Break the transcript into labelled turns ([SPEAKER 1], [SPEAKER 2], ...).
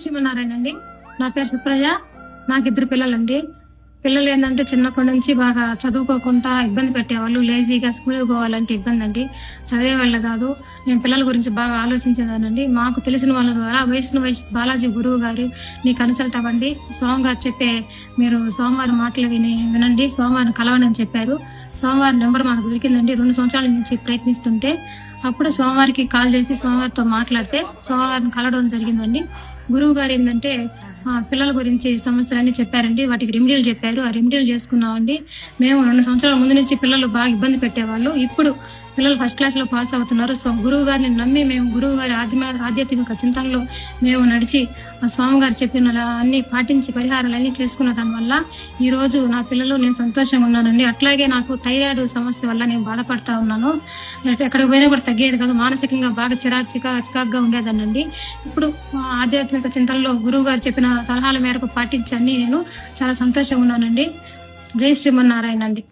[SPEAKER 1] శ్రీమన్నారాయణ అండి. నా పేరు సుప్రజ. నాకు 2 పిల్లలండి. పిల్లలు ఏంటంటే చిన్నప్పటి నుంచి బాగా చదువుకోకుండా ఇబ్బంది పెట్టేవాళ్ళు. లేజీగా స్కూల్కి పోవాలంటే ఇబ్బంది అండి. చదివేవాళ్ళు కాదు. నేను పిల్లల గురించి బాగా ఆలోచించేదానండి. మాకు తెలిసిన వాళ్ళ ద్వారా వైష్ణవ బాలాజీ గురువు గారు నీ కన్సల్ట్ అవ్వండి, స్వామి గారు చెప్పే మీరు సోమవారం మాటలు వినండి, సోమవారం కలవని చెప్పారు. సోమవారం నెంబర్ మాకు దొరికిందండి. 2 సంవత్సరాల నుంచి ప్రయత్నిస్తుంటే అప్పుడు సోమవారికి కాల్ చేసి సోమవారితో మాట్లాడితే సోమవారం కలవడం జరిగిందండి. గురువు గారు ఏంటంటే పిల్లల గురించి సమస్యలన్నీ చెప్పారండి. వాటికి రెమెడీలు చెప్పారు. ఆ రెమెడీలు చేసుకున్నామండి. మేము 2 సంవత్సరాల ముందు నుంచి పిల్లలు బాగా ఇబ్బంది పెట్టేవాళ్ళు. ఇప్పుడు పిల్లలు ఫస్ట్ క్లాస్ లో పాస్ అవుతున్నారు. సో గురువు గారిని నమ్మి మేము గురువు గారి ఆధ్యాత్మిక చింతనలో మేము నడిచి ఆ స్వామి గారు చెప్పిన అన్ని పాటించి పరిహారాలు అన్ని చేసుకున్న దాని వల్ల ఈ రోజు నా పిల్లలు నేను సంతోషంగా ఉన్నానండి. అట్లాగే నాకు థైరాయిడ్ సమస్య వల్ల నేను బాధపడతా ఉన్నాను. ఎక్కడికి పోయినా కూడా తగ్గేది కాదు. మానసికంగా బాగా చికాకుగా ఉండేదానండి. ఇప్పుడు ఆధ్యాత్మిక చింతనలో గురువు గారు చెప్పిన సలహాల మేరకు పాటించి అన్ని నేను చాలా సంతోషంగా ఉన్నానండి. జై శ్రీమన్నారాయణ అండి.